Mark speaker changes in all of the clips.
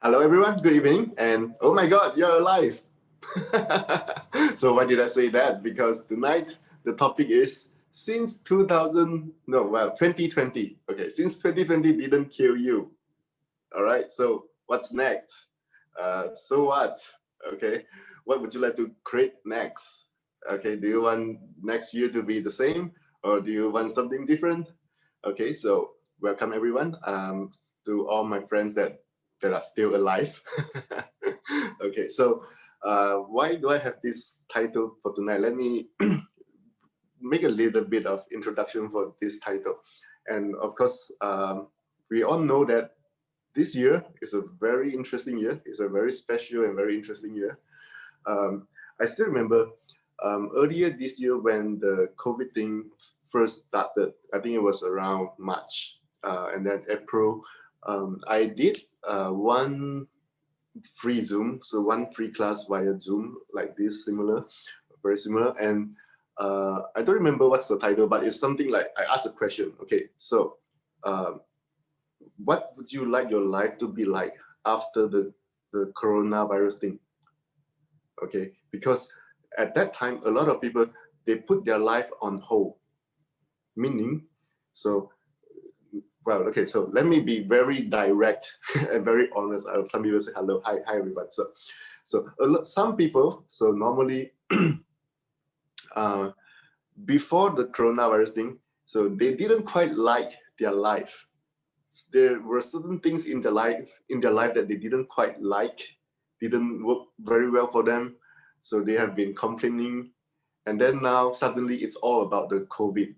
Speaker 1: Hello, everyone. Good evening. And oh my God, you're alive. So why did I say that? Because tonight the topic is since 2000, no, well, 2020. Okay, since 2020 didn't kill you. All right. So what's next? So what? Okay. What would you like to create next? Okay. Do you want next year to be the same, or do you want something different? Okay. So welcome everyone. To all my friends that are still alive. Okay. So why do I have this title for tonight? Let me make a little bit of introduction for this title. And of course, we all know that this year is a very interesting year. It's a very special and very interesting year. Um, I still remember earlier this year when the COVID thing first started. I think it was around March, and then April. I did one free Zoom, so one free class via Zoom like this, similar, very similar. And I don't remember what's the title, but it's something like I asked a question. Okay, so um, what would you like your life to be like after the coronavirus thing? Okay, because at that time a lot of people, they put their life on hold, meaning, so well, okay, so let me be very direct and very honest. Some people say hello, hi everybody. So some people, so normally uh, before the coronavirus thing, so they didn't quite like their life. There were certain things in their life that they didn't quite like, didn't work very well for them, so they have been complaining. And then now suddenly it's all about the COVID,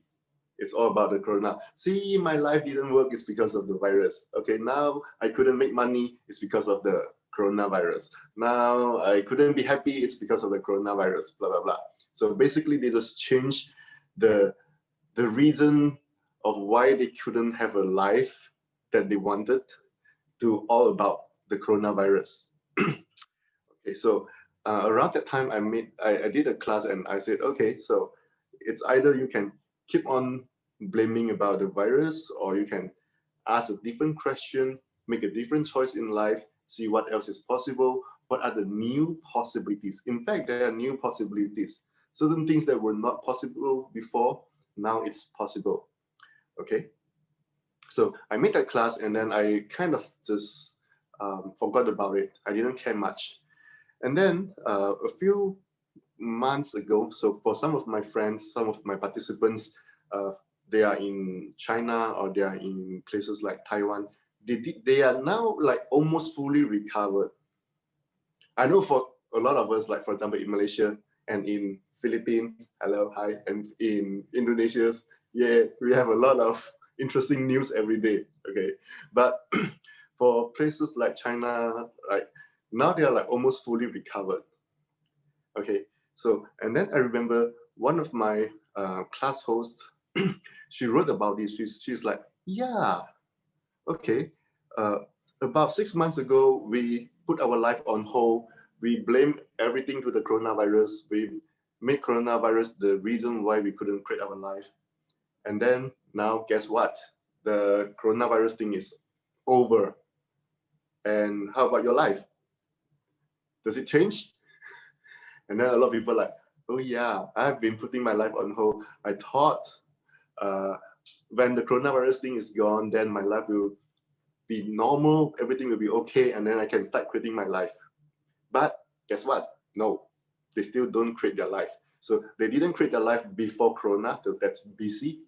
Speaker 1: it's all about the corona. See, my life didn't work, it's because of the virus. Okay, now I couldn't make money, it's because of the coronavirus. Now I couldn't be happy, it's because of the coronavirus, blah blah blah. So basically they just change the the reason of why they couldn't have a life that they wanted to all about the coronavirus. Okay, so around that time, I did a class and I said, okay, so it's either you can keep on blaming about the virus, or you can ask a different question, make a different choice in life, see what else is possible, what are the new possibilities. In fact, there are new possibilities. Certain things that were not possible before, now it's possible. Okay, so I made that class and then I kind of just forgot about it. I didn't care much. And then a few months ago, so for some of my friends, some of my participants, uh, they are in China or they are in places like Taiwan. They are now like almost fully recovered. I know for a lot of us, like for example in Malaysia and in Philippines, hello, hi, and in Indonesia, yeah, we have a lot of interesting news every day. Okay, but for places like China, like now they are like almost fully recovered. Okay, so and then I remember one of my class hosts, she wrote about this. She's like, yeah, okay. Uh, about 6 months ago, we put our life on hold. We blame everything to the coronavirus. We made coronavirus the reason why we couldn't create our life. And then now, guess what? The coronavirus thing is over. And how about your life? Does it change? And then a lot of people are like, oh yeah, I've been putting my life on hold. I thought uh, when the coronavirus thing is gone, then my life will be normal, everything will be okay, and then I can start creating my life. But guess what? No, they still don't create their life. So they didn't create their life before Corona, because that's BC.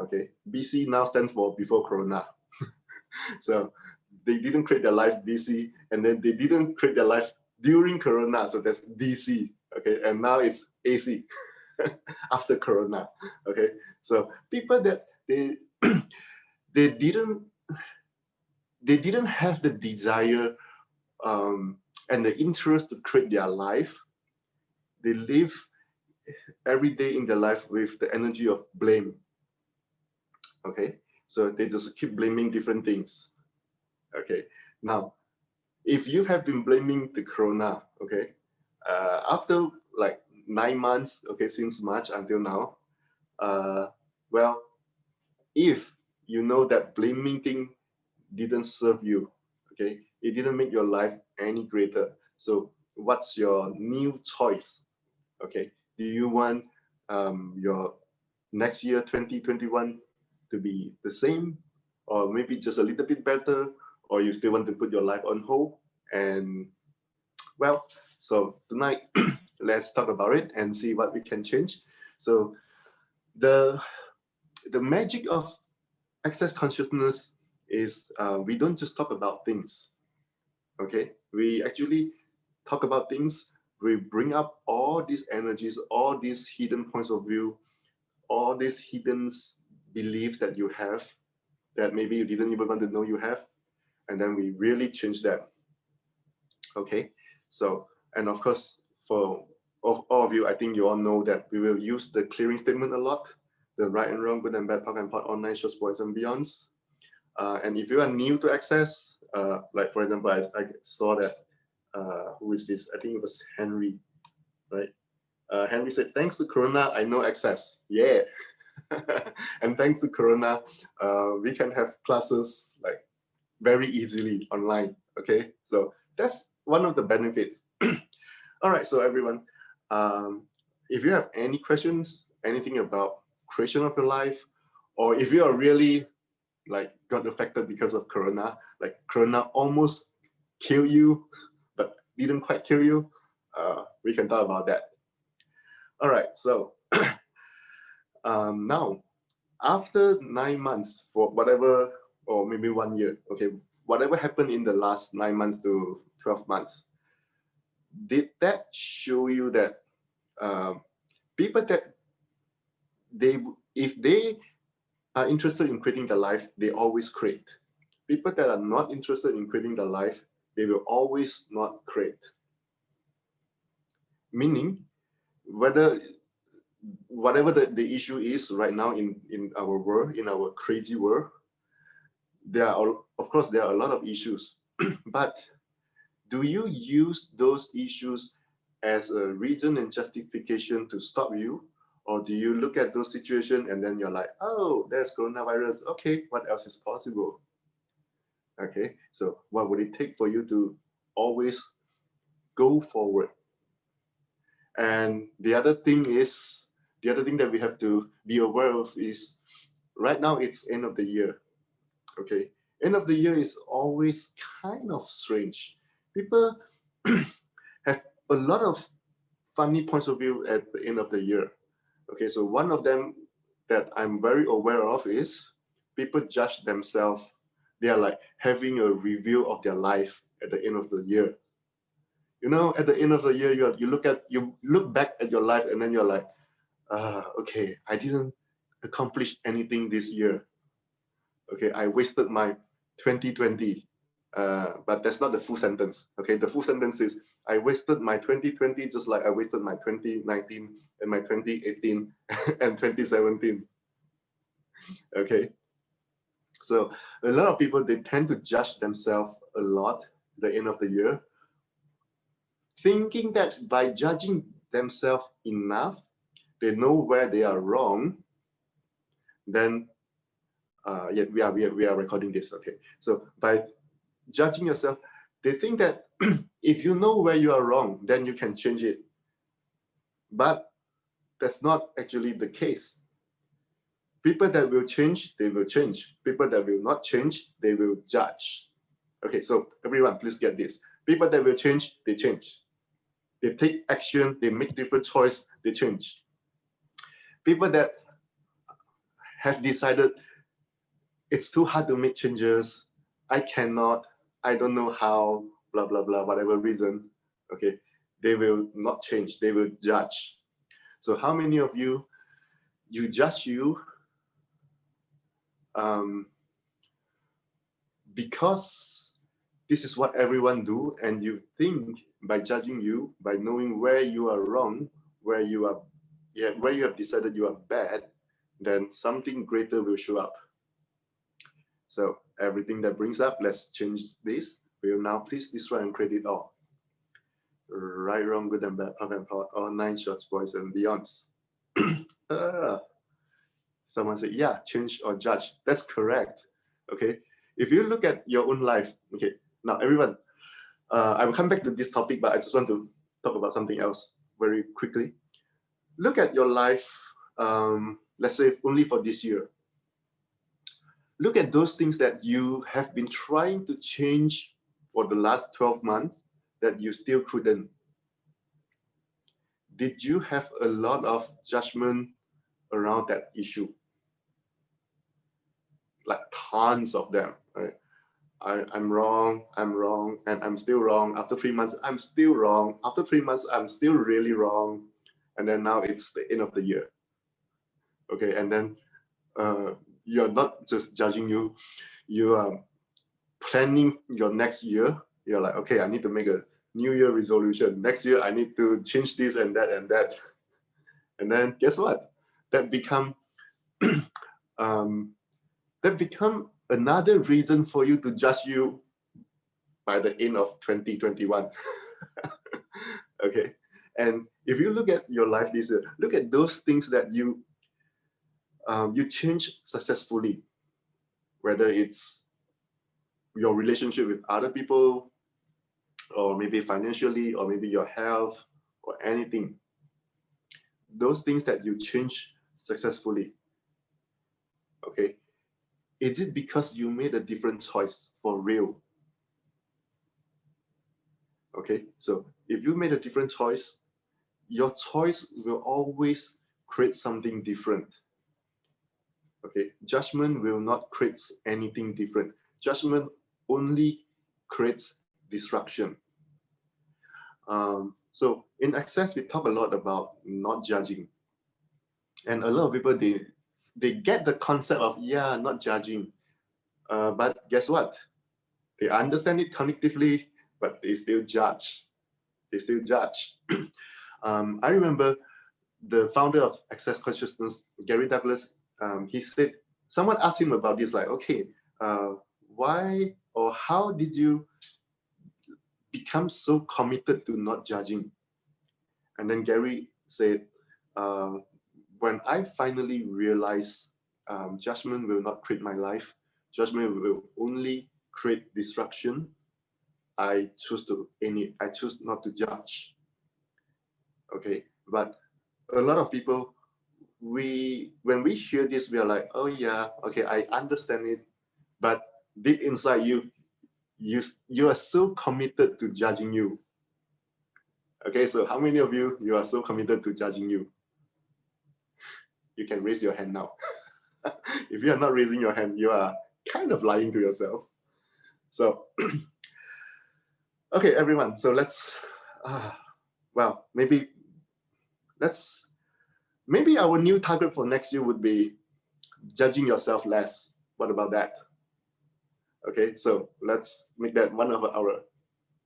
Speaker 1: Okay, BC now stands for before Corona. So they didn't create their life BC, and then they didn't create their life during Corona. So that's DC. Okay, and now it's AC after Corona. Okay, so people that they didn't they didn't have the desire and the interest to create their life. They live every day in their life with the energy of blame. Okay, so they just keep blaming different things. Okay, now if you have been blaming the corona, okay, after like 9 months, okay, since March until now, uh, well, if you know that blaming thing didn't serve you, okay, It didn't make your life any greater. So what's your new choice? Okay, do you want your next year 2021 to be the same, or maybe just a little bit better, or you still want to put your life on hold? And well, so tonight let's talk about it and see what we can change. So the magic of access consciousness is we don't just talk about things. Okay, we actually talk about things. We bring up all these energies, all these hidden points of view, all these hidden beliefs that you have that maybe you didn't even want to know you have, and then we really change them. Okay, so, and of course, for all of you, I think you all know that we will use the clearing statement a lot, the right and wrong, good and bad, POC and POD, online shows, boys and beyonds. And if you are new to access, like for example, I saw that, who is this? I think it was Henry, right? Henry said, thanks to Corona, I know access. Yeah. And thanks to Corona, we can have classes like very easily online. Okay, so that's one of the benefits. All right, so everyone, if you have any questions, anything about creation of your life, or if you are really like got affected because of Corona, like Corona almost killed you, but didn't quite kill you, we can talk about that. All right, so now after 9 months, for whatever, or maybe 1 year, okay, whatever happened in the last 9 months to 12 months, did that show you that people that if they are interested in creating the life, they always create. People that are not interested in creating the life, they will always not create. Meaning, whatever the issue is right now in our world, in our crazy world, there are, of course, there are a lot of issues. But do you use those issues as a reason and justification to stop you? Or do you look at those situations and then you're like, oh, there's coronavirus. Okay, what else is possible? Okay, so what would it take for you to always go forward? And the other thing that we have to be aware of is right now it's end of the year. Okay, end of the year is always kind of strange. People have a lot of funny points of view at the end of the year. Okay, so one of them that I'm very aware of is people judge themselves. They are like having a review of their life at the end of the year. You know, at the end of the year, you look back at your life and then you're like, okay, I didn't accomplish anything this year. Okay, I wasted my 2020. But that's not the full sentence. Okay, the full sentence is I wasted my 2020 just like I wasted my 2019 and my 2018 and 2017. Okay, so a lot of people, they tend to judge themselves a lot at the end of the year, thinking that by judging themselves enough, they know where they are wrong. Then yeah, we are recording this. Okay, so by judging yourself, they think that if you know where you are wrong, then you can change it. But that's not actually the case. People that will change, they will change. People that will not change, they will judge. Okay, so everyone, please get this. People that will change, they change. They take action, they make different choice, they change. People that have decided it's too hard to make changes, I cannot, I don't know how, blah, blah, blah, whatever reason, okay, they will not change, they will judge. So how many of you, you judge you because this is what everyone do, and you think by judging you, by knowing where you are wrong, where you are, yeah, where you have decided you are bad, then something greater will show up. So everything that brings up, let's change this. Will now please destroy and create it all. Right, wrong, good and bad, POC and POD, all 9 shots, boys and beyonds. Someone said, yeah, change or judge. That's correct. Okay. If you look at your own life, okay, Now, everyone, I will come back to this topic, but I just want to talk about something else very quickly. Look at your life, let's say only for this year. Look at those things that you have been trying to change for the last 12 months that you still couldn't. Did you have a lot of judgment around that issue? Like tons of them, right? I'm wrong, and I'm still wrong. After 3 months, I'm still wrong. After 3 months, I'm still really wrong. And then now it's the end of the year. Okay, and then you're not just judging you, you are planning your next year. You're like, okay, I need to make a New Year resolution. Next year, I need to change this and that and that. And then guess what? That become another reason for you to judge you by the end of 2021. Okay, and if you look at your life this year, look at those things that you change successfully, whether it's your relationship with other people, or maybe financially, or maybe your health, or anything. Those things that you change successfully. Okay, is it because you made a different choice for real? Okay, so if you made a different choice, your choice will always create something different. Okay, judgment will not create anything different. Judgment only creates disruption. So in Access, we talk a lot about not judging. And a lot of people, they get the concept of, yeah, not judging. But guess what? They understand it cognitively, but they still judge. They still judge. I remember the founder of Access Consciousness, Gary Douglas, he said, someone asked him about this, like, okay, why or how did you become so committed to not judging? And then Gary said, when I finally realized judgment will not create my life, judgment will only create disruption, I choose not to judge. Okay, but a lot of people, when we hear this, we are like, oh yeah, okay, I understand it, but deep inside you are so committed to judging you. Okay, so how many of you are so committed to judging you? You can raise your hand now. If you are not raising your hand, you are kind of lying to yourself. So, okay, everyone. So let's, well, maybe our new target for next year would be judging yourself less. What about that? Okay, so let's make that one of our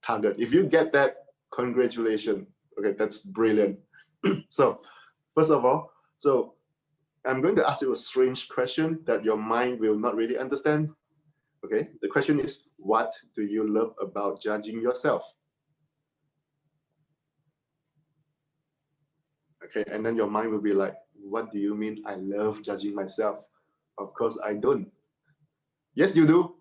Speaker 1: target. If you get that, congratulations. Okay, that's brilliant. So, first of all, so I'm going to ask you a strange question that your mind will not really understand. Okay, the question is, what do you love about judging yourself? Okay, and then your mind will be like, what do you mean I love judging myself? Of course I don't. Yes, you do.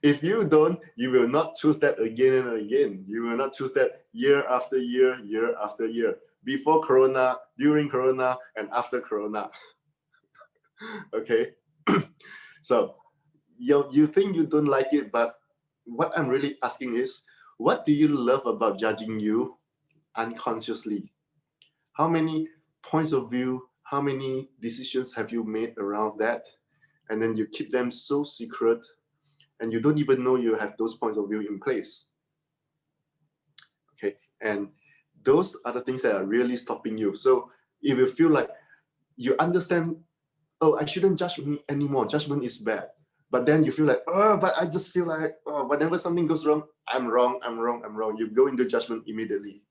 Speaker 1: If you don't, you will not choose that again and again. You will not choose that year after year, year after year. Before Corona, during Corona, and after Corona. Okay. So you think you don't like it, but what I'm really asking is, what do you love about judging you unconsciously? How many points of view, how many decisions have you made around that? And then you keep them so secret, and you don't even know you have those points of view in place. Okay, and those are the things that are really stopping you. So if you feel like you understand, oh, I shouldn't judge me anymore, judgment is bad. But then you feel like, oh, but I just feel like, oh, whenever something goes wrong, I'm wrong. You go into judgment immediately.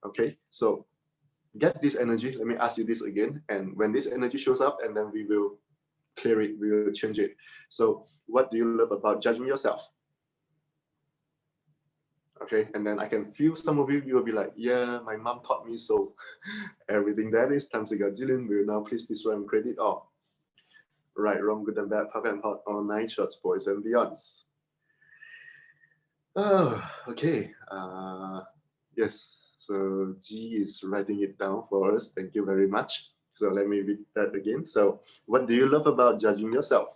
Speaker 1: Okay, so get this energy. Let me ask you this again. And when this energy shows up, and then we will clear it, we will change it. So what do you love about judging yourself? Okay, and then I can feel some of you will be like, yeah, my mom taught me so. Everything that is times a gazillion will now please destroy and credit all. Right, wrong, good and bad, pop and pot, all nine shots, boys and beyonds. Oh, okay. Yes. So G is writing it down for us. Thank you very much. So let me read that again. So, what do you love about judging yourself?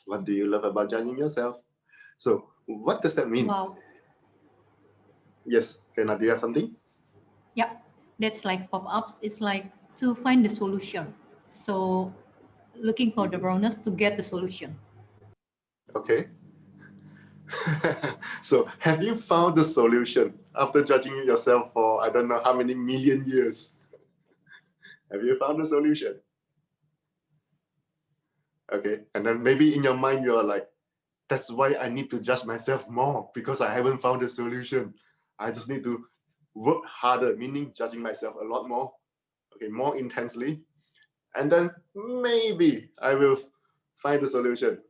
Speaker 1: What do you love about judging yourself? So, what does that mean?
Speaker 2: Wow.
Speaker 1: Yes, Kena, do you have something?
Speaker 2: Yeah, that's like pop-ups. It's like to find the solution. So looking for the
Speaker 1: Mhm.
Speaker 2: bonus to get the solution.
Speaker 1: Okay. So, have you found the solution after judging yourself for I don't know how many million years? Have you found the solution? Okay. And then maybe in your mind, you're like, that's why I need to judge myself more because I haven't found the solution. I just need to work harder, meaning judging myself a lot more, okay, more intensely. And then maybe I will find the solution.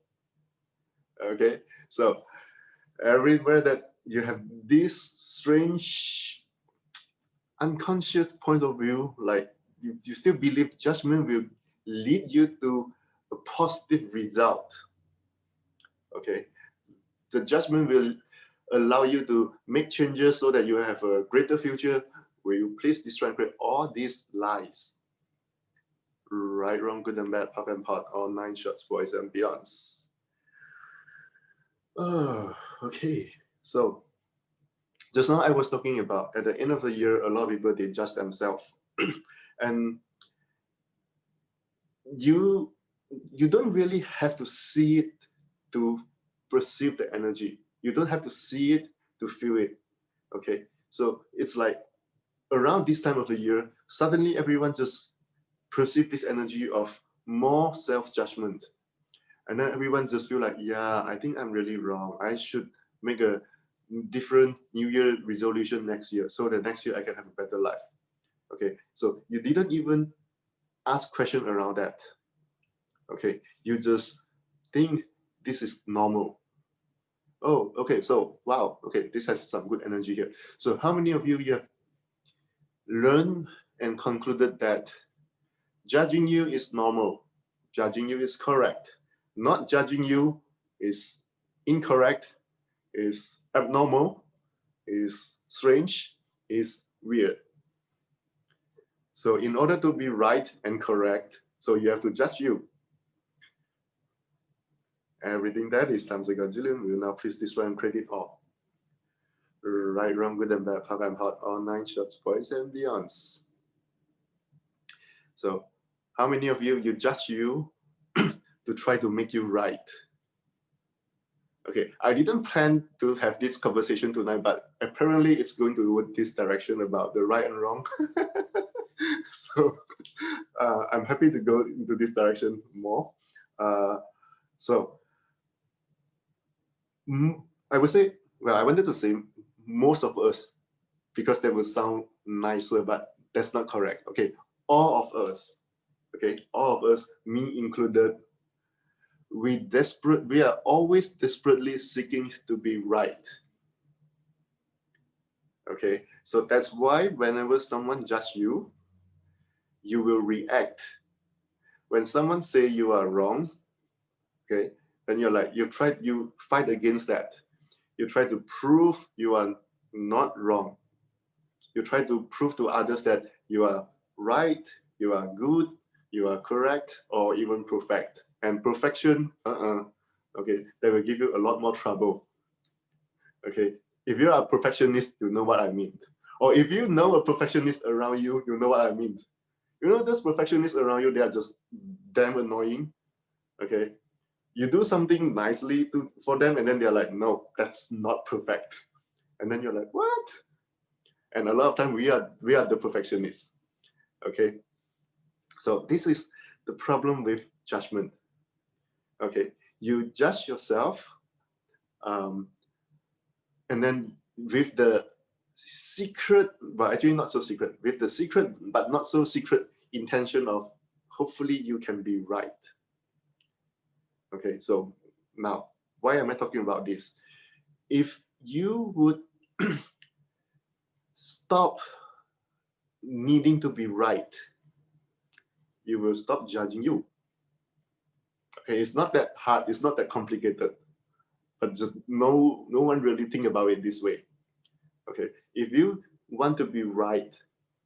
Speaker 1: Okay. So, everywhere that you have this strange unconscious point of view, like you still believe judgment will lead you to a positive result. Okay, the judgment will allow you to make changes so that you have a greater future. Will you please destroy and create all these lies? Right, wrong, good and bad, pop and pot, all nine shorts, boys and beyonds. Oh, okay. So just now I was talking about at the end of the year, a lot of people they judge themselves, and you you don't really have to see it to perceive the energy. You don't have to see it to feel it. Okay, so it's like around this time of the year, suddenly everyone just perceive this energy of more self-judgment, and then everyone just feel like, yeah, I think I'm really wrong. I should make a different New Year resolution next year so that next year I can have a better life. Okay, so you didn't even ask question around that. Okay, you just think this is normal. Oh, okay, so wow, okay, this has some good energy here. So how many of you have learned and concluded that judging you is normal, judging you is correct, not judging you is incorrect, is abnormal, is strange, is weird. So in order to be right and correct, so you have to judge you. Everything that is times a gazillion will now please destroy and credit all. Right, wrong, good and bad, pop and hot, all nine shots, boys and beyonds. So how many of you judge you to try to make you right? Okay, I didn't plan to have this conversation tonight, but apparently it's going to this direction about the right and wrong. So I'm happy to go into this direction more. Uh, so I would say, well, I wanted to say most of us, because that would sound nicer, but that's not correct. Okay, all of us, okay, all of us, me included, we are always desperately seeking to be right. Okay, so that's why whenever someone judge you, you will react. When someone say you are wrong, okay, then you fight against that. You try to prove you are not wrong. You try to prove to others that you are right, you are good, you are correct, or even perfect. And perfection, okay, that will give you a lot more trouble. Okay, if you are a perfectionist, you know what I mean. Or if you know a perfectionist around you, you know what I mean. You know those perfectionists around you, they are just damn annoying. Okay, you do something nicely for them, and then they're like, no, that's not perfect. And then you're like, what? And a lot of time we are the perfectionists. Okay, so this is the problem with judgment. Okay, you judge yourself, um, and then with the secret, but actually not so secret, with the secret but not so secret intention of hopefully you can be right. Okay, so now why am I talking about this? If you would stop needing to be right, you will stop judging you. Okay, it's not that hard, it's not that complicated. but just no one really think about it this way. Okay, if you want to be right,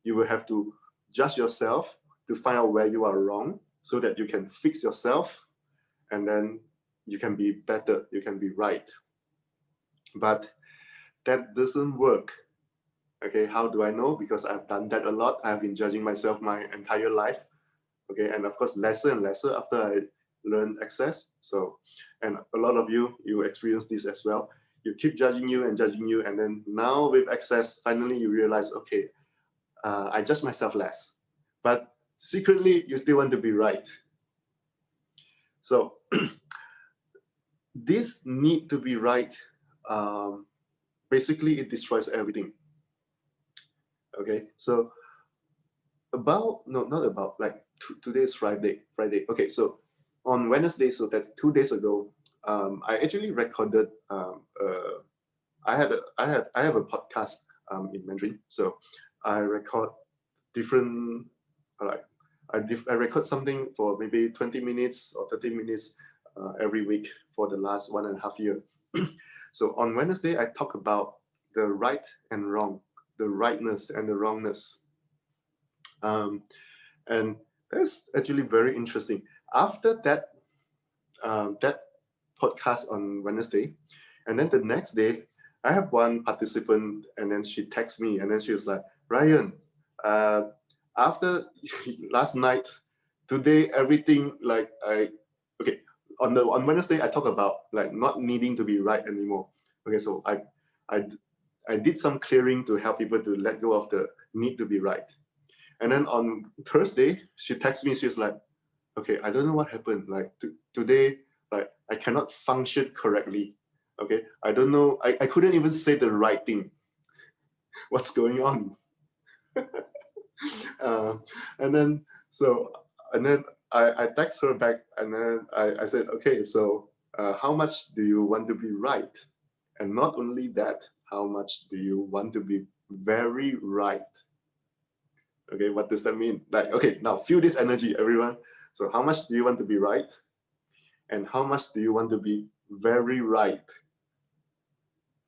Speaker 1: you will have to judge yourself to find out where you are wrong so that you can fix yourself, and then you can be better, you can be right. But that doesn't work. Okay, how do I know? Because I've done that a lot. I've been judging myself my entire life. Okay, and of course lesser and lesser after I learned access. So, and a lot of you experience this as well. You keep judging you, and then now with access, finally you realize, okay, I judge myself less, but secretly you still want to be right. So this need to be right, basically it destroys everything. Okay, so about, no, not about, like today's Friday. Okay, so on Wednesday, so that's 2 days ago, I actually recorded. I have a podcast in Mandarin, so I record different, like I record something for maybe 20 minutes or 30 minutes every week for the last 1.5 years. So on Wednesday, I talk about the right and wrong, the rightness and the wrongness. And that's actually very interesting. After that, that podcast on Wednesday, and then the next day, I have one participant, and then she texts me, and then she was like, Ryan, after last night, today everything, like okay, on Wednesday I talk about like not needing to be right anymore. Okay, so I did some clearing to help people to let go of the need to be right. And then on Thursday, she texts me. She's like, "Okay, I don't know what happened. Like today, like I cannot function correctly. Okay, I don't know. I couldn't even say the right thing. What's going on?" uh, and then so and then I text her back, and then I said, "Okay, so how much do you want to be right? And not only that, how much do you want to be very right?" Okay, what does that mean? Like, okay, now feel this energy, everyone. So how much do you want to be right? And how much do you want to be very right?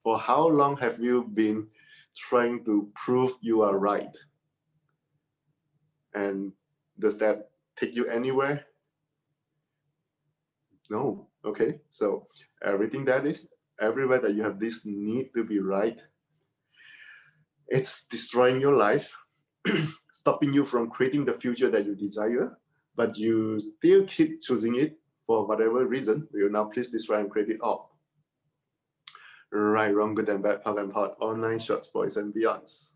Speaker 1: For how long have you been trying to prove you are right? And does that take you anywhere? No. Okay, so everything that is, everywhere that you have this need to be right, it's destroying your life, stopping you from creating the future that you desire, but you still keep choosing it for whatever reason. Will now please destroy and create it all. Right, wrong, good and bad, pop and pot, online shorts, boys and beyonds.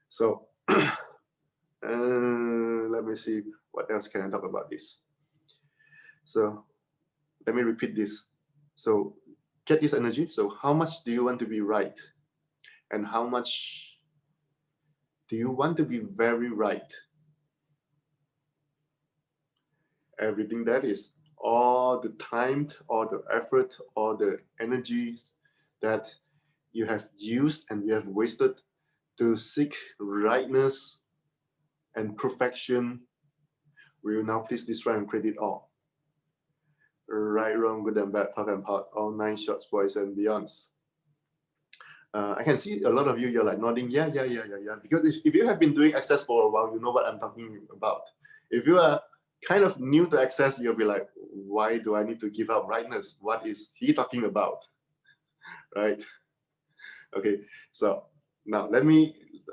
Speaker 1: So let me see what else can I talk about this. So let me repeat this. So get this energy. So how much do you want to be right? And how much do you want to be very right? Everything that is, all the time, all the effort, all the energies that you have used and you have wasted to seek rightness and perfection, will now please destroy and create it all. Right, wrong, good and bad, pop and pot, all 9 shorts, boys and beyonds. I can see a lot of you, you're like nodding, yeah. Because if you have been doing Access for a while, you know what I'm talking about. If you are kind of new to Access, you'll be like, why do I need to give up rightness? What is he talking about? Right? Okay, so now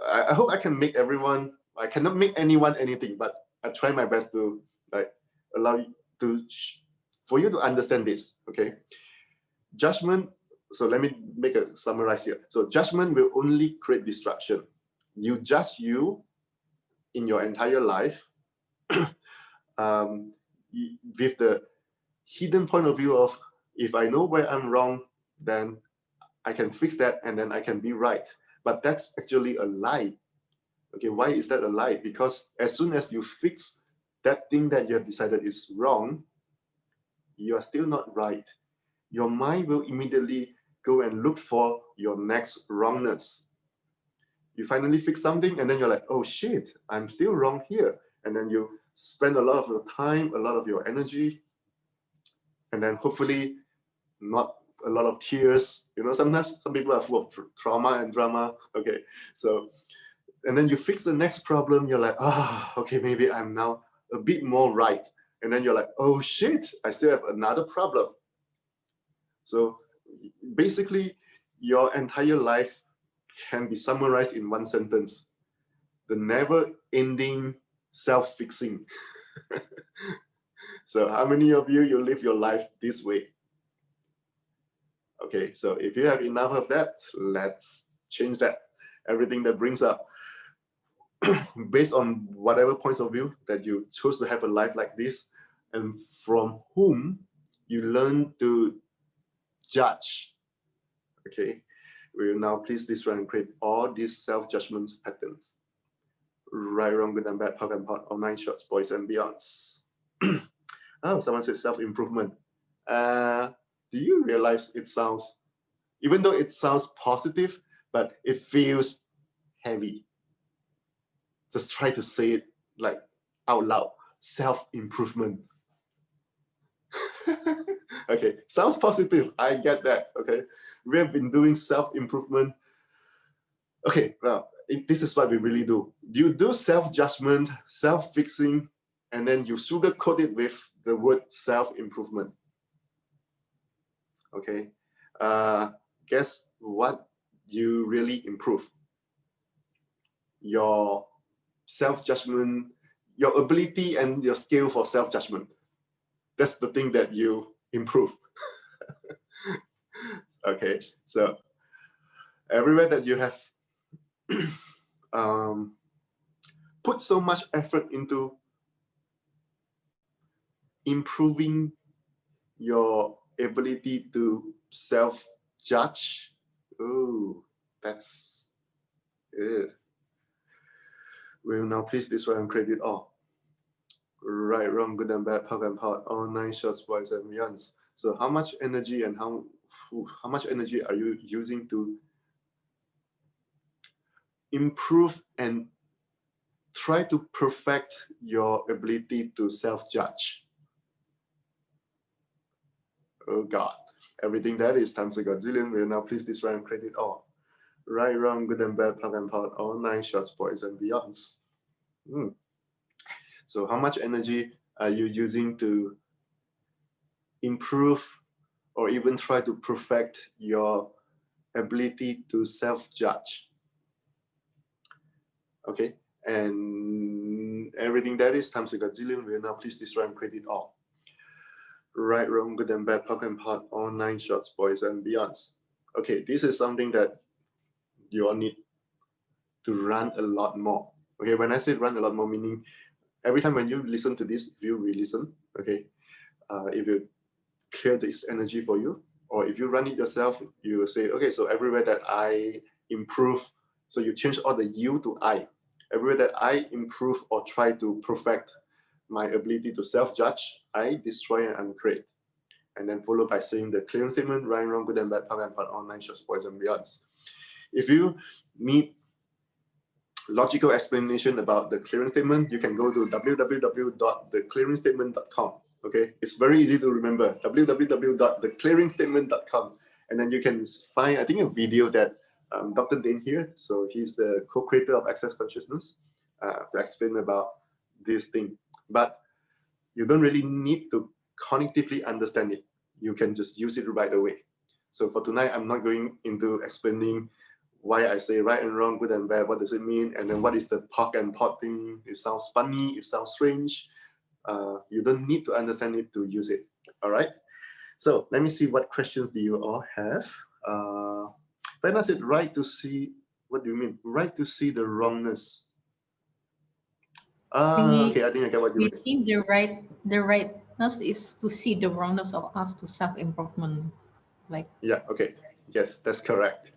Speaker 1: I hope I can make everyone, I cannot make anyone anything, but I try my best to like allow you to, for you to understand this, okay? Judgment, so let me make a summarize here. So judgment will only create destruction. You judge you in your entire life with the hidden point of view of, if I know where I'm wrong, then I can fix that and then I can be right. But that's actually a lie. Okay, why is that a lie? Because as soon as you fix that thing that you have decided is wrong, you are still not right. Your mind will immediately go and look for your next wrongness. You finally fix something and then you're like, oh shit, I'm still wrong here. And then you spend a lot of your time, a lot of your energy, and then hopefully not a lot of tears. You know, sometimes some people are full of trauma and drama. Okay, so and then you fix the next problem. You're like, okay, maybe I'm now a bit more right. And then you're like, oh shit, I still have another problem. So basically, your entire life can be summarized in one sentence: the never-ending self-fixing. So how many of you live your life this way? Okay, so if you have enough of that, let's change that. Everything that brings up, based on whatever points of view that you choose to have a life like this, and from whom you learn to judge. Okay, we will now please this and create all these self-judgment patterns. Right, wrong, good and bad, pop and pot, all 9 shots, boys and beyonds. Oh, someone said self-improvement. Do you realize it sounds, even though it sounds positive, but it feels heavy? Just try to say it like out loud. Self-improvement. Okay, sounds positive. I get that. Okay, we have been doing self-improvement. Okay, well, this is what we really do. You do self-judgment, self-fixing, and then you sugarcoat it with the word self-improvement. Okay, guess what you really improve? Your self-judgment, your ability and your skill for self-judgment. That's the thing that you improve. Okay, so everywhere that you have put so much effort into improving your ability to self-judge. Oh, that's good. We'll now please this one and credit all. Right, wrong, good and bad, pop and pot, all 9 shots, boys and beyonds. So how much energy and how much energy are you using to improve and try to perfect your ability to self-judge? Oh God, everything that is times a godzillion. Will now please this round credit all. Right, wrong, good and bad, pop and pot, all 9 shots, boys and beyonds. So how much energy are you using to improve or even try to perfect your ability to self-judge? Okay, and everything that is times a godzillion. Will now please this round credit all. Right, wrong, good and bad, pop and pot, all 9 shots, boys and beyonds. Okay, this is something that you all need to run a lot more. Okay, when I say run a lot more, meaning every time when you listen to this, if you re-listen, okay, if you clear this energy for you, or if you run it yourself, you will say, okay, so everywhere that I improve, so you change all the you to I. Everywhere that I improve or try to perfect my ability to self-judge, I destroy and uncreate. And then followed by saying the clearing statement, right, wrong, good and bad, pop and pot, all 9 shots, boys and beyonds. If you need logical explanation about the clearing statement, you can go to www.theclearingstatement.com. Okay, it's very easy to remember, www.theclearingstatement.com. And then you can find, I think, a video that Dr. Dane here, so he's the co-creator of Access Consciousness, to explain about this thing. But you don't really need to cognitively understand it. You can just use it right away. So for tonight, I'm not going into explaining why I say right and wrong, good and bad, what does it mean, and then what is the POC and POT thing. It sounds funny, it sounds strange. You don't need to understand it to use it. All right. So let me see what questions do you all have. Fena said, right to see. What do you mean? Right to see the wrongness. Okay, I think I get what you mean.
Speaker 2: I think the rightness is to see the wrongness of us to self-improvement. Like,
Speaker 1: yeah, okay. Yes, that's correct.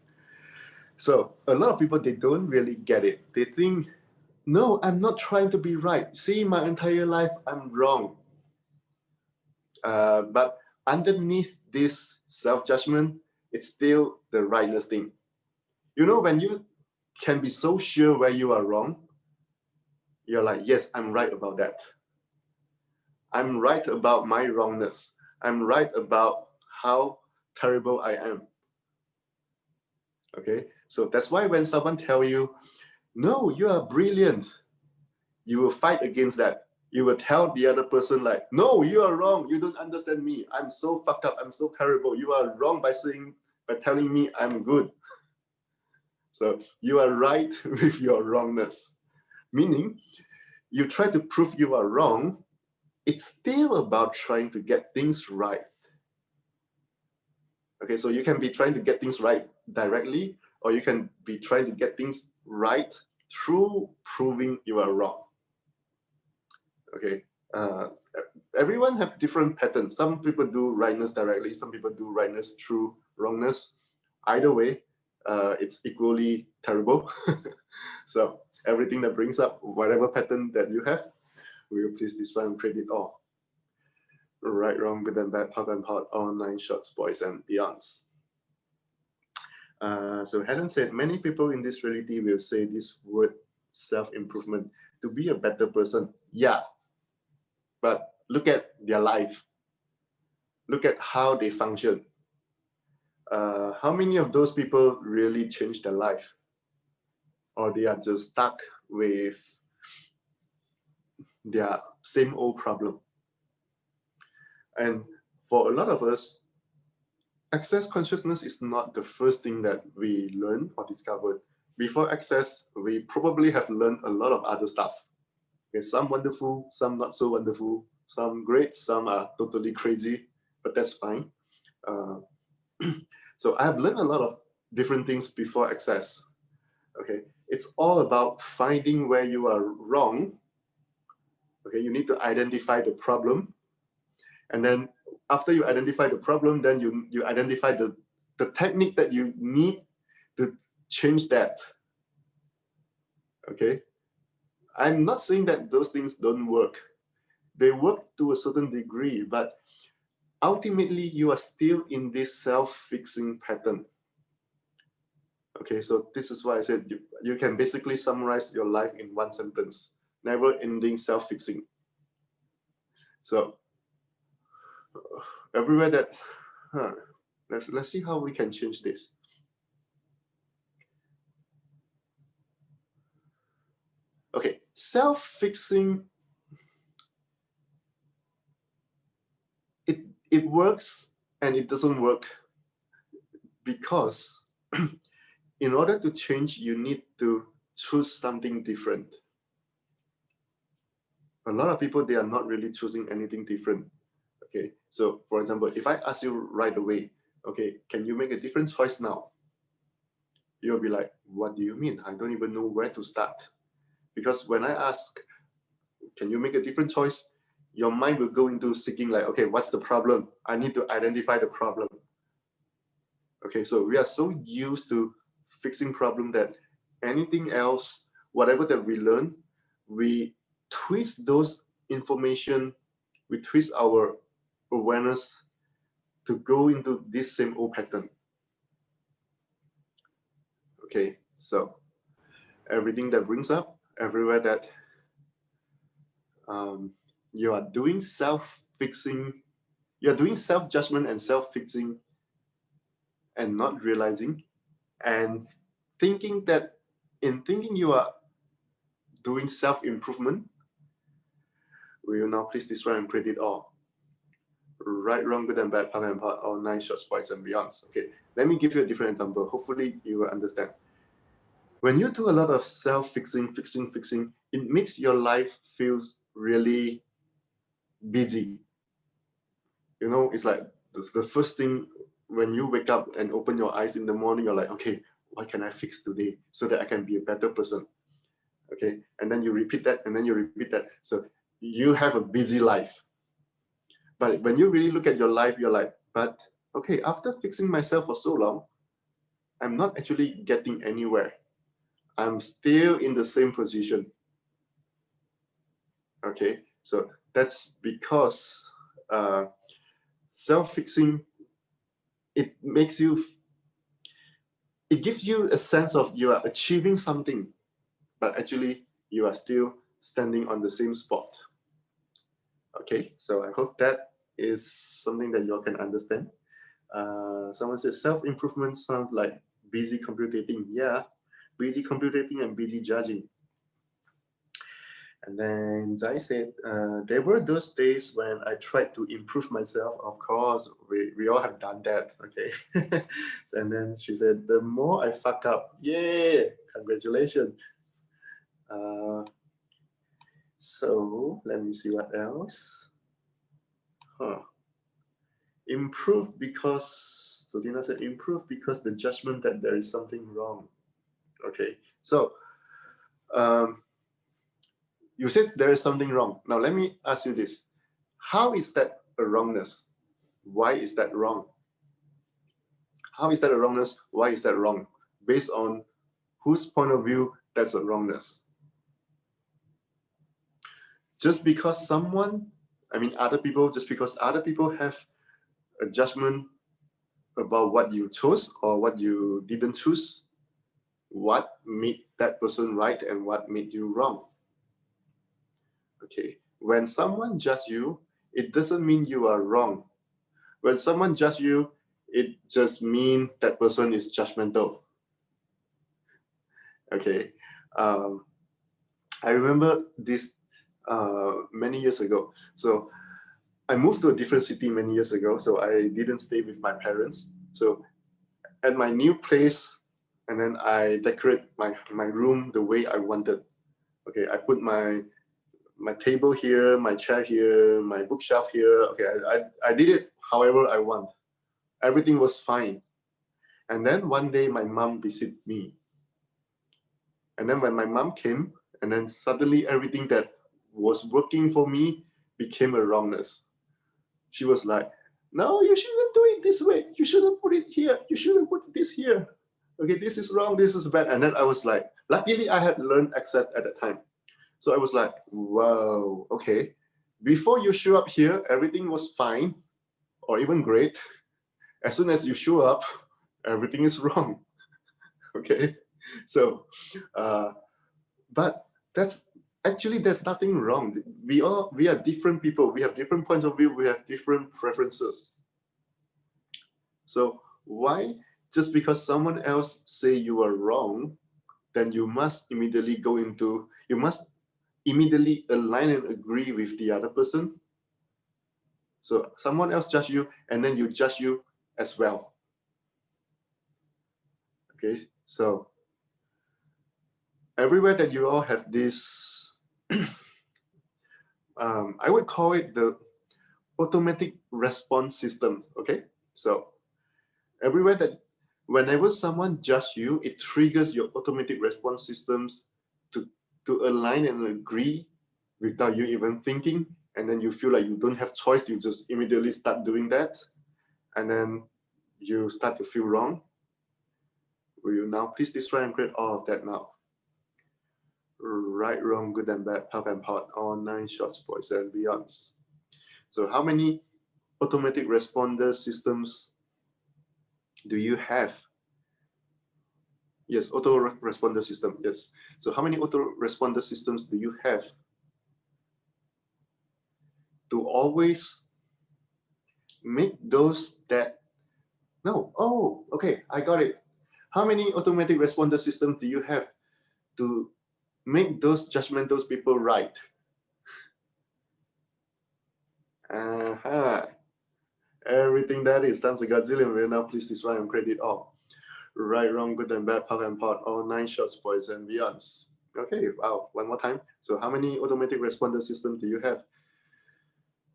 Speaker 1: So a lot of people, they don't really get it. They think, no, I'm not trying to be right. See, my entire life, I'm wrong. But underneath this self-judgment, it's still the rightness thing. You know, when you can be so sure where you are wrong, you're like, yes, I'm right about that. I'm right about my wrongness. I'm right about how terrible I am. Okay, so that's why when someone tell you, no, you are brilliant, you will fight against that. You will tell the other person like, no, you are wrong. You don't understand me. I'm so fucked up. I'm so terrible. You are wrong by telling me I'm good. So you are right with your wrongness. Meaning, you try to prove you are wrong. It's still about trying to get things right. Okay, so you can be trying to get things right directly, or you can be trying to get things right through proving you are wrong. Okay, everyone have different patterns. Some people do rightness directly, some people do rightness through wrongness. Either way, it's equally terrible. So everything that brings up whatever pattern that you have, we will please this one and create it all. Right, wrong, good and bad, hot and hot, all 9 shorts, boys and beyonds. So Helen said, many people in this reality will say this word self-improvement to be a better person. Yeah, but look at their life. Look at how they function. How many of those people really change their life? Or they are just stuck with their same old problem? And for a lot of us, access consciousness is not the first thing that we learn or discover. Before access, we probably have learned a lot of other stuff. Okay, some wonderful, some not so wonderful, some great, some are totally crazy, but that's fine. So I have learned a lot of different things before access. Okay, it's all about finding where you are wrong. Okay, you need to identify the problem, and then after you identify the problem, then you identify the technique that you need to change that. Okay, I'm not saying that those things don't work. They work to a certain degree, but ultimately you are still in this self-fixing pattern. Okay, so this is why I said you can basically summarize your life in one sentence: never-ending self-fixing. So everywhere that, let's see how we can change this. Okay, self-fixing, it works and it doesn't work because in order to change, you need to choose something different. A lot of people, they are not really choosing anything different. Okay, so for example, if I ask you right away, okay, can you make a different choice now? You'll be like, what do you mean? I don't even know where to start. Because when I ask, can you make a different choice? Your mind will go into seeking like, okay, what's the problem? I need to identify the problem. Okay, so we are so used to fixing problem that anything else, whatever that we learn, we twist those information, we twist our awareness to go into this same old pattern. Okay, so everything that brings up, everywhere that you are doing self-fixing, you're doing self-judgment and self-fixing and not realizing, and thinking that in thinking you are doing self-improvement, we will now please destroy and create it all. Right, wrong, good and bad, punk and pot, all 9 shorts, boys and beyonds. Okay, let me give you a different example. Hopefully you will understand. When you do a lot of self-fixing, fixing, it makes your life feels really busy. You know, it's like the first thing when you wake up and open your eyes in the morning, you're like, okay, what can I fix today so that I can be a better person? Okay, and then you repeat that, and then you repeat that. So you have a busy life. But when you really look at your life, you're like, but okay, after fixing myself for so long, I'm not actually getting anywhere. I'm still in the same position. Okay, so that's because self-fixing, it makes you, it gives you a sense of you are achieving something, but actually you are still standing on the same spot. Okay, so I hope that is something that you all can understand. Someone says self-improvement sounds like busy computing. Yeah, busy computing and busy judging. And then Zai said, there were those days when I tried to improve myself. Of course, we all have done that, okay? And then she said, the more I fuck up, yeah, congratulations. So let me see what else. Improve because, so Tina said, improve because the judgment that there is something wrong. Okay, so you said there is something wrong. Now let me ask you this. How is that a wrongness? Why is that wrong? How is that a wrongness? Why is that wrong? Based on whose point of view that's a wrongness? Just because someone, I mean other people, just because other people have a judgment about what you chose or what you didn't choose, what made that person right and what made you wrong? Okay, when someone judges you, it doesn't mean you are wrong. When someone judges you, it just means that person is judgmental. Okay, I remember this many years ago. So I moved to a different city many years ago, so I didn't stay with my parents. So at my new place, and then I decorate my room the way I wanted. Okay, I put my table here, my chair here, my bookshelf here. Okay, I did it however I want. Everything was fine. And then one day my mom visited me. And then when my mom came, and then suddenly everything that was working for me became a wrongness. She was like, no, you shouldn't do it this way. You shouldn't put it here. You shouldn't put this here. Okay, this is wrong. This is bad. And then I was like, luckily I had learned Access at that time. So I was like, wow, okay. Before you show up here, everything was fine or even great. As soon as you show up, everything is wrong. Okay. So, but that's actually there's nothing wrong. We are different people. We have different points of view. We have different preferences. So why just because someone else say you are wrong, then you must immediately align and agree with the other person? So someone else judge you, and then you judge you as well. Okay, so everywhere that you all have this, I would call it the automatic response system. Okay, so everywhere that whenever someone judges you, it triggers your automatic response systems to align and agree without you even thinking, and then you feel like you don't have choice. You just immediately start doing that, and then you start to feel wrong. Will you now please destroy and create all of that now? Right, wrong, good and bad, puff and pot, all 9 short spoils and beyonds. So how many automatic responder systems do you have? Yes, auto-responder system, yes. So how many auto-responder systems do you have to always make those that, no, oh, okay, I got it. How many automatic responder systems do you have to make those judgmental people right? Everything that is times a gazillion will now please destroy and credit all. Right, wrong, good and bad, puff and pot, all 9 short spoils and beyonds. Okay, wow, one more time. So how many automatic responder systems do you have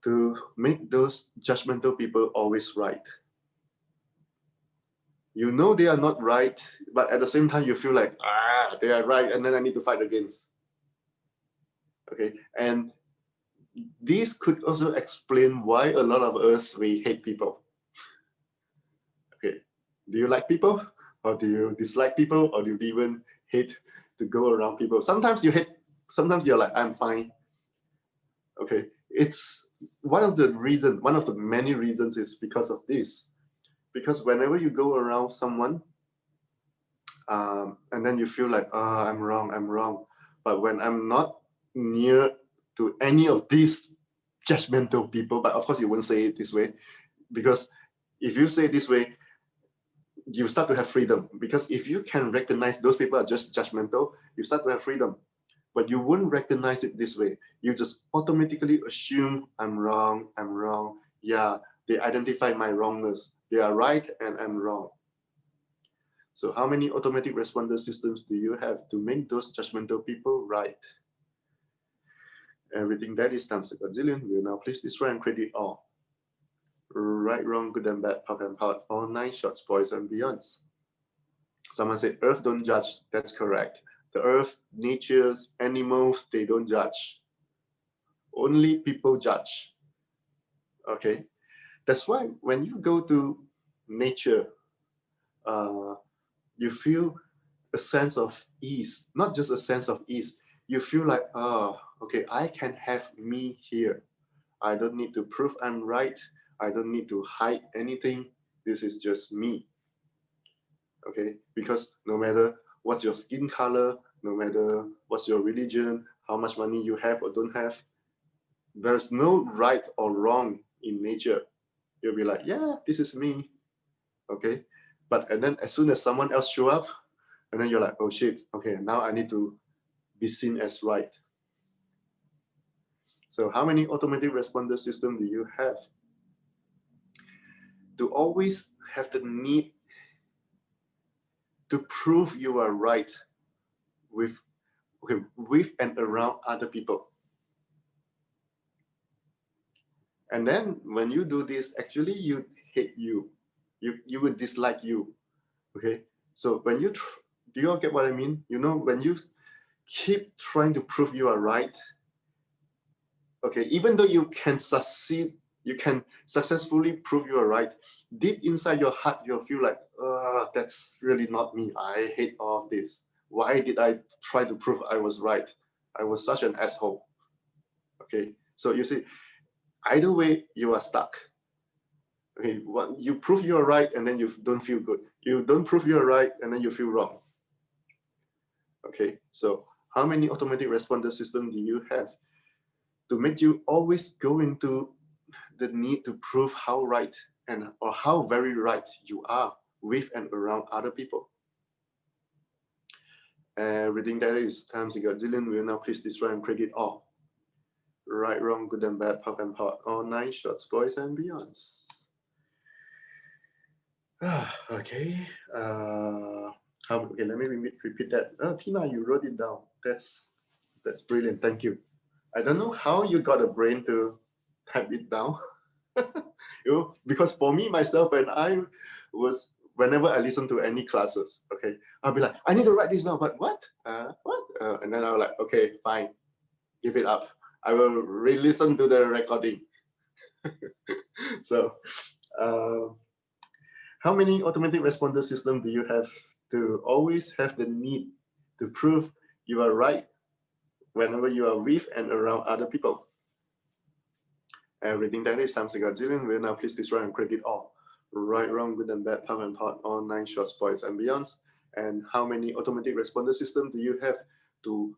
Speaker 1: to make those judgmental people always right? You know they are not right, but at the same time you feel like, they are right, and then I need to fight against. Okay, and this could also explain why a lot of us, we hate people. Okay, do you like people? Or do you dislike people? Or do you even hate to go around people? Sometimes you hate, sometimes you're like, I'm fine. Okay, it's one of the many reasons is because of this. Because whenever you go around someone, and then you feel like, I'm wrong. But when I'm not near to any of these judgmental people, but of course you won't say it this way, because if you say it this way, you start to have freedom, because if you can recognize those people are just judgmental, you start to have freedom. But you wouldn't recognize it this way. You just automatically assume I'm wrong, I'm wrong. Yeah, they identify my wrongness. They are right and I'm wrong. So how many automatic responder systems do you have to make those judgmental people right? Everything that is times a gazillion will now please destroy and credit all. Right, wrong, good and bad, puff and pout, all 9 shorts, boys and beyonds. Someone said, Earth don't judge. That's correct. The earth, nature, animals, they don't judge. Only people judge. Okay, that's why when you go to nature, you feel a sense of ease, not just a sense of ease. You feel like, oh, okay, I can have me here. I don't need to prove I'm right. I don't need to hide anything. This is just me. Okay, because no matter what's your skin color, no matter what's your religion, how much money you have or don't have, there's no right or wrong in nature. You'll be like, yeah, this is me. Okay, but and then as soon as someone else show up, and then you're like, oh shit, okay, now I need to be seen as right. So how many automatic responder systems do you have? To always have the need to prove you are right with and around other people. And then when you do this, actually you hate you. You would dislike you. Okay. So when you, do you all get what I mean? You know, when you keep trying to prove you are right, okay, even though you can succeed, you can successfully prove you are right, deep inside your heart, you'll feel like, that's really not me. I hate all of this. Why did I try to prove I was right? I was such an asshole. Okay, so you see, either way, you are stuck. Okay, what you prove you are right and then you don't feel good. You don't prove you are right and then you feel wrong. Okay, so how many automatic responder systems do you have to make you always go into the need to prove how right and or how very right you are with and around other people? Everything that is times a gazillion will now please destroy and credit all. Right, wrong, good and bad, puff and pot, all 9 shots, boys and beyonds. Okay. Okay, let me repeat that. Oh, Tina, you wrote it down. That's brilliant. Thank you. I don't know how you got a brain to type it down. You know, because for me myself, whenever I listen to any classes, okay, I'll be like, I need to write this down, but what? And then I'll like, okay, fine, give it up. I will re-listen to the recording. So, how many automatic responder systems do you have to always have the need to prove you are right whenever you are with and around other people? Everything that is times a gazillion will now please destroy and credit all. Right, wrong, good and bad, puff and pot, all 9 shorts, boys and beyonds. And how many automatic responder systems do you have to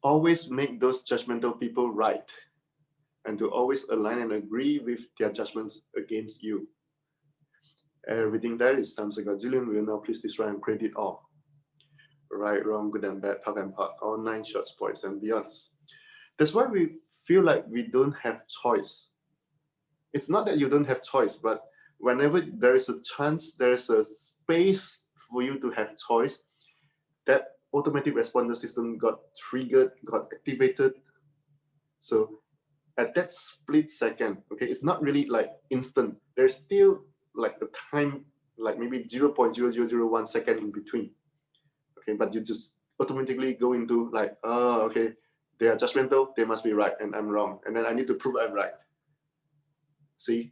Speaker 1: always make those judgmental people right and to always align and agree with their judgments against you? Everything that is times a gazillion will now please destroy and credit all. Right, wrong, good and bad, puff and pot, all 9 shorts, boys and beyonds. That's why we feel like we don't have choice. It's not that you don't have choice, but whenever there is a chance, there is a space for you to have choice, that automatic responder system got triggered, got activated. So at that split second, okay, it's not really like instant. There's still like the time, like maybe 0.0001 second in between. Okay, but you just automatically go into like, oh, okay, they are judgmental, they must be right, and I'm wrong, and then I need to prove I'm right. See,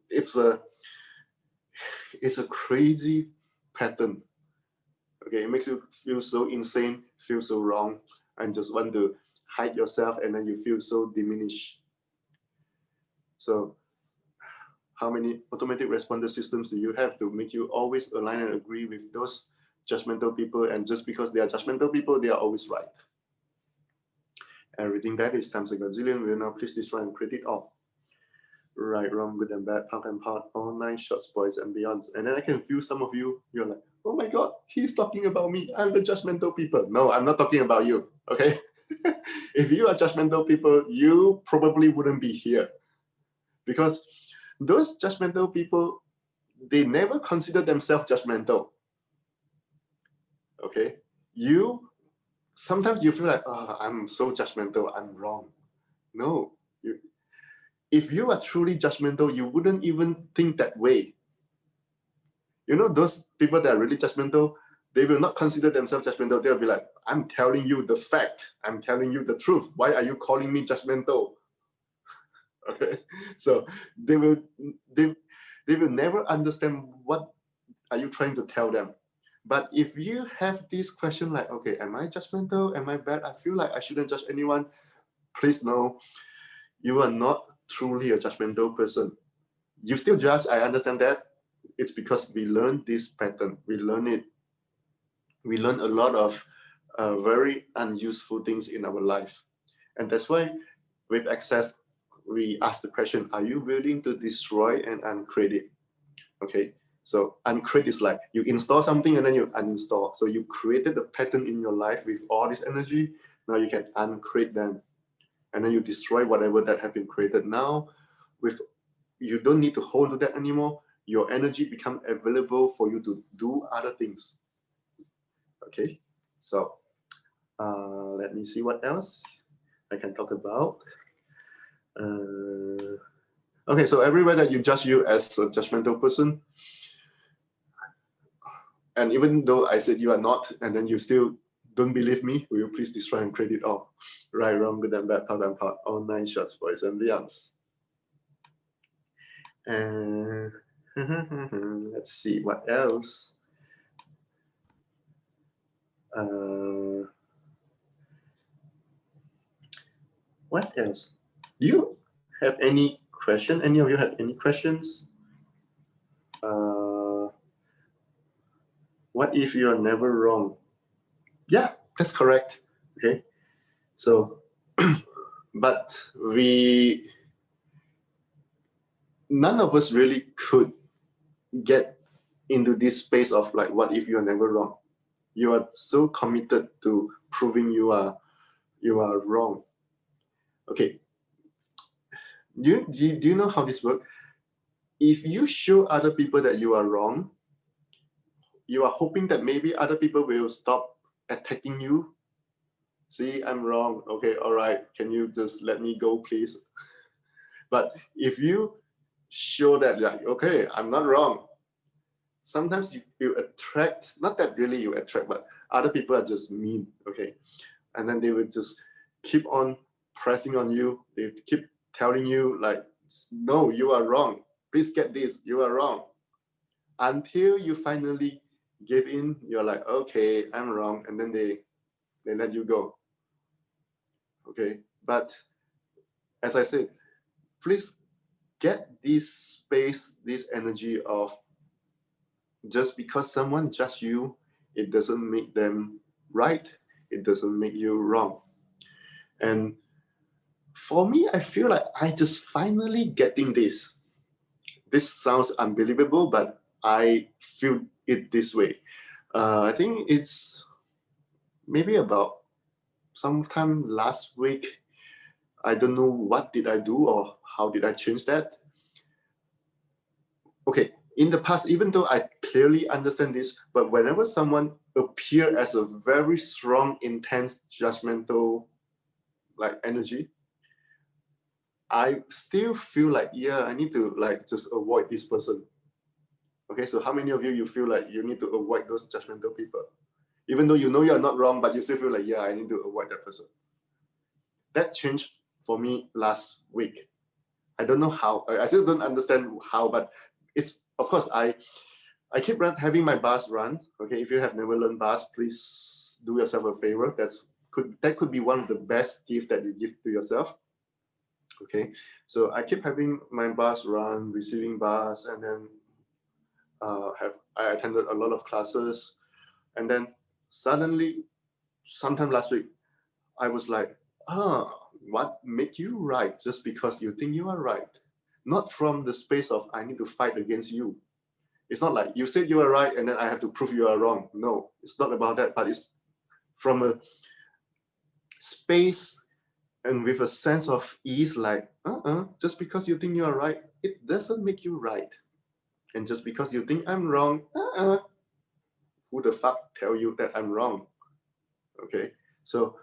Speaker 1: it's a crazy pattern. Okay, it makes you feel so insane, feel so wrong, and just want to hide yourself, and then you feel so diminished. So how many automatic responder systems do you have to make you always align and agree with those judgmental people, and just because they are judgmental people, they are always right? Everything that is times a gazillion will now please destroy and credit all. right, wrong, good and bad, punk and part, all 9 shorts, boys and beyonds. And then I can feel some of you, you're like, oh my God, he's talking about me. I'm the judgmental people. No, I'm not talking about you, okay? If you are judgmental people, you probably wouldn't be here. Because those judgmental people, they never consider themselves judgmental. Okay? Sometimes you feel like, oh, I'm so judgmental, I'm wrong. No. If you are truly judgmental, you wouldn't even think that way. You know, those people that are really judgmental, they will not consider themselves judgmental. They'll be like, I'm telling you the fact. I'm telling you the truth. Why are you calling me judgmental? Okay, so they will never understand what are you trying to tell them. But if you have this question like, okay, am I judgmental? Am I bad? I feel like I shouldn't judge anyone. Please know, you are not truly a judgmental person. You still judge, I understand that. It's because we learn this pattern. We learn a lot of very unuseful things in our life. And that's why with Access, we ask the question, are you willing to destroy and uncreate it? Okay, so uncreate is like you install something and then you uninstall. So you created a pattern in your life with all this energy. Now you can uncreate them. And then you destroy whatever that have been created. Now, you don't need to hold to that anymore. Your energy become available for you to do other things. Okay, so let me see what else I can talk about. Okay, so everywhere that you judge you as a judgmental person, and even though I said you are not, and then you still don't believe me, will you please destroy and create it all? Right, wrong, good and bad, part and part, all 9 shorts, boys and beyonds. And let's see what else. What else? Do you have any question? Any of you have any questions? What if you are never wrong? Yeah, that's correct. Okay, so but none of us really could get into this space of like, what if you are never wrong? You are so committed to proving you are wrong. Okay, do you know how this works? If you show other people that you are wrong, you are hoping that maybe other people will stop attacking you. See, I'm wrong. Okay, all right. Can you just let me go, please? But if you show that, like, okay, I'm not wrong, sometimes you attract, not that really you attract, but other people are just mean, okay? And then they will just keep on pressing on you. They keep telling you like, no, you are wrong. Please get this, you are wrong. Until you finally give in, you're like, okay, I'm wrong. And then they let you go. Okay, but as I said, please get this space, this energy of just because someone judges you, it doesn't make them right. It doesn't make you wrong. And for me, I feel like I just finally getting this. This sounds unbelievable, but I feel it this way. I think it's maybe about sometime last week. I don't know what did I do or how did I change that. Okay, in the past, even though I clearly understand this, but whenever someone appear as a very strong, intense, judgmental like energy, I still feel like, yeah, I need to like just avoid this person. Okay, so how many of you feel like you need to avoid those judgmental people? Even though you know you're not wrong, but you still feel like, yeah, I need to avoid that person. That changed for me last week. I don't know how. I still don't understand how, but it's, of course, I keep having my bars run. Okay, if you have never learned bars, please do yourself a favor. That could be one of the best gifts that you give to yourself. Okay, so I keep having my bars run, receiving bars, and then I attended a lot of classes, and then suddenly, sometime last week, I was like, what make you right just because you think you are right? not from the space of I need to fight against you. It's not like you said you are right and then I have to prove you are wrong. No, it's not about that, but it's from a space and with a sense of ease, like, just because you think you are right, it doesn't make you right. And just because you think I'm wrong, who the fuck tell you that I'm wrong? Okay, so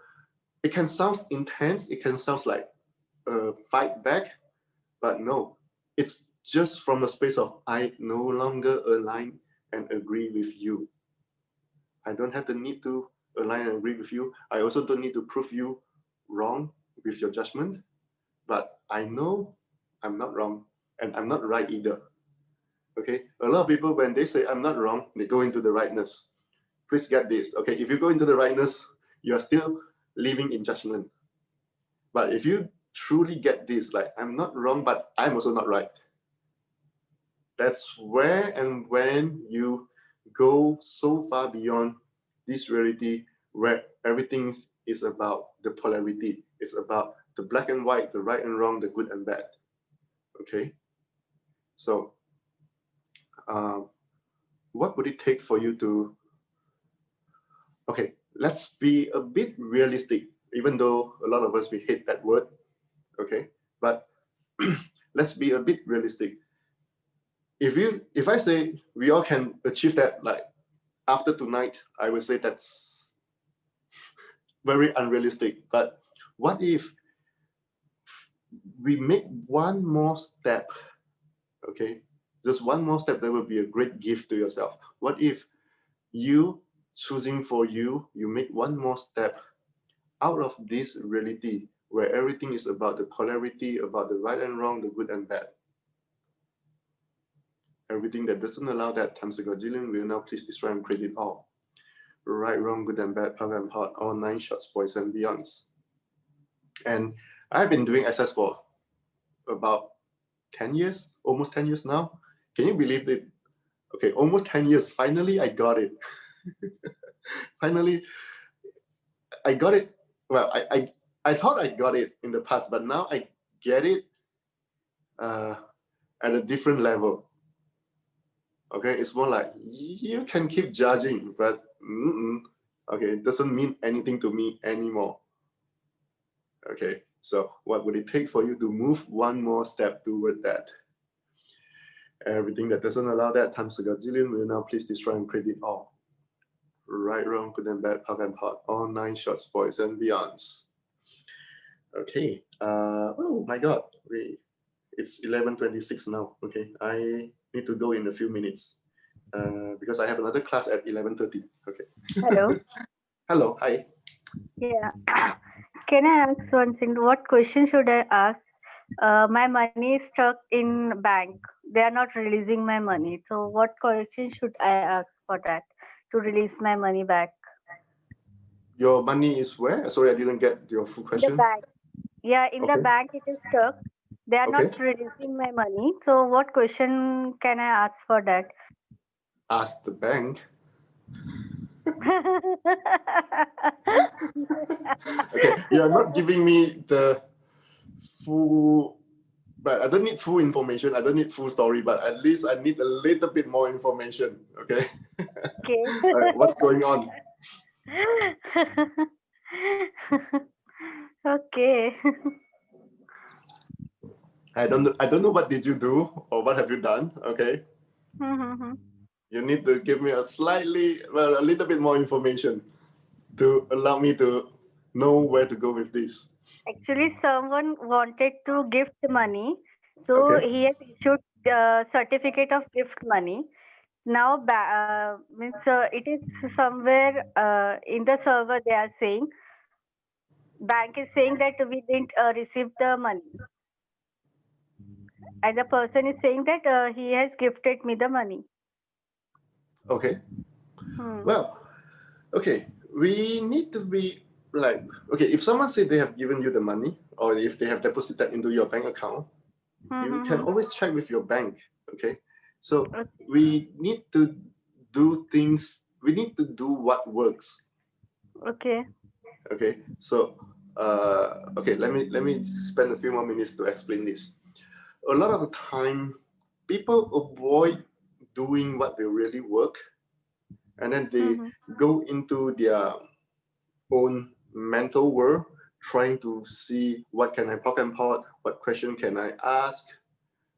Speaker 1: it can sound intense, it can sound like a fight back, but no, it's just from the space of I no longer align and agree with you. I don't have the need to align and agree with you. I also don't need to prove you wrong with your judgment, but I know I'm not wrong and I'm not right either. Okay, a lot of people, when they say I'm not wrong, they go into the rightness. Please get this. Okay, if you go into the rightness, you are still living in judgment. But if you truly get this, like I'm not wrong, but I'm also not right, that's where and when you go so far beyond this reality where everything is about the polarity. It's about the black and white, the right and wrong, the good and bad. Okay, so what would it take for you to, okay, let's be a bit realistic, even though a lot of us, we hate that word, okay, but let's be a bit realistic. If I say we all can achieve that, like after tonight, I would say that's very unrealistic. But what if we make one more step, okay, just one more step, that would be a great gift to yourself. What if you choosing for you, you make one more step out of this reality where everything is about the polarity, about the right and wrong, the good and bad. Everything that doesn't allow that times a gazillion will now please destroy and create it all. Right, wrong, good and bad, power and hot, all 9 short spoils and beyonds. And I've been doing SS for about 10 years, almost 10 years now. Can you believe it? Okay, almost 10 years. Finally, I got it. Finally, I got it. Well, I thought I got it in the past, but now I get it at a different level. Okay, it's more like you can keep judging, but okay, it doesn't mean anything to me anymore. Okay, so what would it take for you to move one more step toward that? Everything that doesn't allow that times a gazillion will now please destroy and create it all. Right, wrong, good and bad, power and hot, all 9 short spoils and beyonds. Okay, oh my God, it's 11:26 now. Okay, I need to go in a few minutes because I have another class at 11:30. Okay.
Speaker 3: Hello.
Speaker 1: Hello, hi.
Speaker 3: Yeah. Can I ask one thing? What question should I ask? My money is stuck in bank. They are not releasing my money. So what question should I ask for that to release my money back?
Speaker 1: Your money is where? Sorry, I didn't get your full
Speaker 3: The
Speaker 1: question.
Speaker 3: bank. Yeah, in the
Speaker 1: Okay.
Speaker 3: bank it is stuck. They are
Speaker 1: Okay.
Speaker 3: not releasing my money. So what question can I ask for that?
Speaker 1: Ask the bank. Okay, you are not giving me the full, but I don't need full information. I don't need full story, but at least I need a little bit more information. Okay.
Speaker 3: Okay.
Speaker 1: What's going on?
Speaker 3: Okay.
Speaker 1: I don't know what did you do or what have you done. Okay. You need to give me a little bit more information to allow me to know where to go with this.
Speaker 3: Actually, someone wanted to gift money, so
Speaker 1: Okay.
Speaker 3: he has issued certificate of gift money. Now, means it is somewhere in the server they are saying, bank is saying that we didn't receive the money, and the person is saying that he has gifted me the money.
Speaker 1: Okay. Well, okay. We need to be like, okay, if someone said they have given you the money or if they have deposited into your bank account, you can always check with your bank. Okay. So we need to do things, we need to do what works.
Speaker 3: Okay.
Speaker 1: Okay. So okay, let me spend a few more minutes to explain this. a lot of the time, people avoid doing what they really work, and then they go into their own mental world, trying to see what can I poke and pot, what question can I ask,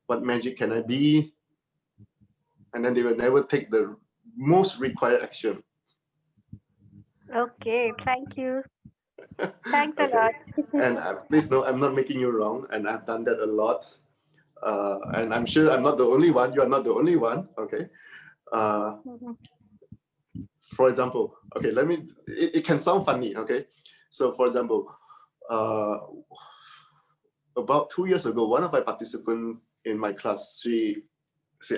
Speaker 1: what magic can I be, and then they will never take the most required action.
Speaker 3: Okay, thank you. Thanks a
Speaker 1: Okay.
Speaker 3: lot.
Speaker 1: And please know, I'm not making you wrong, and I've done that a lot. And I'm sure I'm not the only one. You are not the only one. Okay. For example, okay, it can sound funny. Okay. So for example, about 2 years ago, one of my participants in my class, she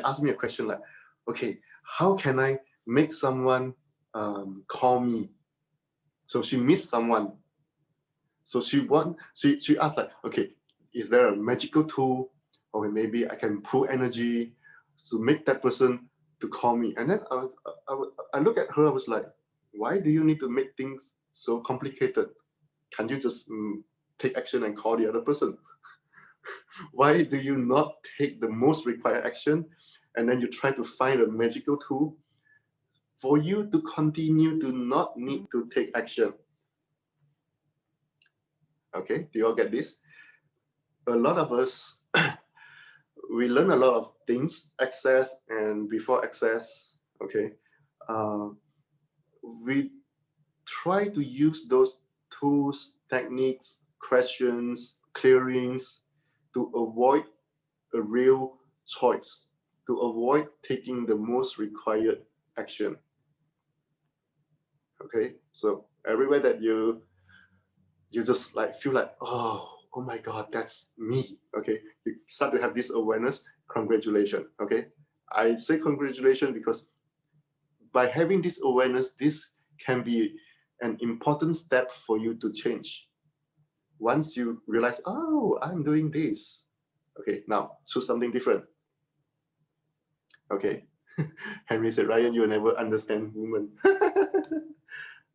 Speaker 1: asked me a question like, okay, how can I make someone call me? So she missed someone. So she asked like, okay, is there a magical tool, or maybe I can pull energy to make that person to call me? And then I look at her, I was like, why do you need to make things so complicated? Can you just take action and call the other person? Why do you not take the most required action and then you try to find a magical tool for you to continue to not need to take action? Okay, do you all get this? A lot of us, we learn a lot of things, access and before access, okay? We try to use those tools, techniques, questions, clearings to avoid a real choice, to avoid taking the most required action. Okay, so everywhere that you just like feel like, oh my God, that's me. Okay, you start to have this awareness. Congratulations. Okay, I say congratulations because by having this awareness, this can be an important step for you to change. Once you realize, oh, I'm doing this. Okay, now choose something different. Okay, Henry said, Ryan, you will never understand women.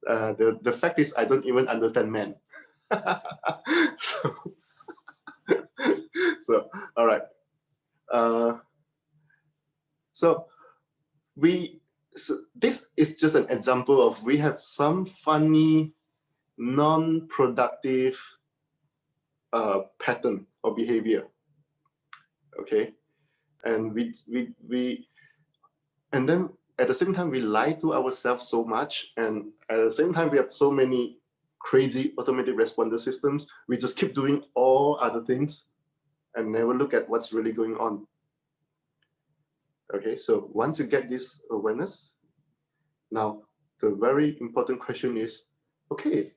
Speaker 1: The fact is, I don't even understand men. so all right. So this is just an example of we have some funny, non-productive pattern or behavior. Okay, and and then at the same time we lie to ourselves so much, and at the same time we have so many crazy automatic responder systems. We just keep doing all other things and never look at what's really going on. Okay, so once you get this awareness, now the very important question is, okay,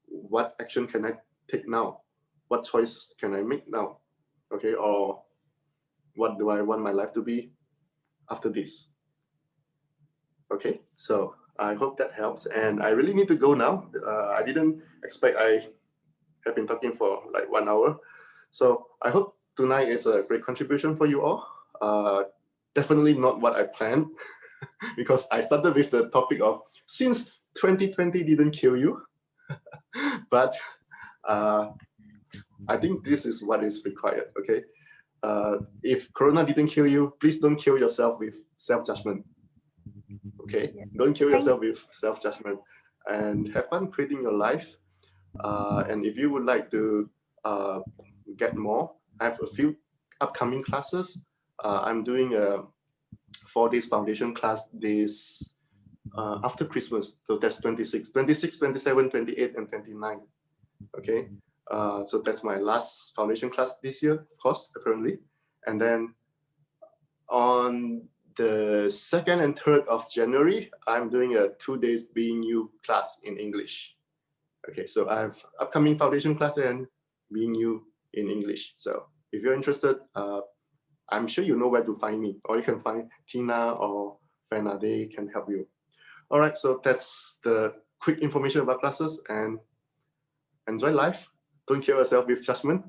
Speaker 1: what action can I take now? What choice can I make now? Okay, or what do I want my life to be after this? Okay, so I hope that helps, and I really need to go now. I didn't expect I have been talking for like 1 hour. So I hope tonight is a great contribution for you all. Definitely not what I planned, because I started with the topic of since 2020 didn't kill you, but I think this is what is required, okay? If Corona didn't kill you, please don't kill yourself with self-judgment, okay? Don't kill yourself with self-judgment, and have fun creating your life. And if you would like to get more, I have a few upcoming classes. I'm doing a 4 days foundation class this after Christmas. So that's 26, 27, 28, and 29. Okay. So that's my last foundation class this year, of course, apparently. And then on the 2nd and 3rd of January, I'm doing a 2 days Being You class in English. Okay, so I have upcoming foundation class and Being You in English. So if you're interested, I'm sure you know where to find me, or you can find Tina or Fana. They can help you. All right, so that's the quick information about classes, and enjoy life. Don't kill yourself with judgment.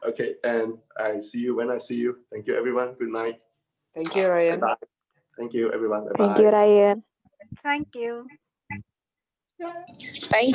Speaker 1: Okay, and I see you when I see you. Thank you, everyone. Good night.
Speaker 4: Thank you, Ryan.
Speaker 1: Bye. Thank you, everyone. Bye-bye.
Speaker 5: Thank you, Ryan.
Speaker 3: Thank you.
Speaker 4: Thank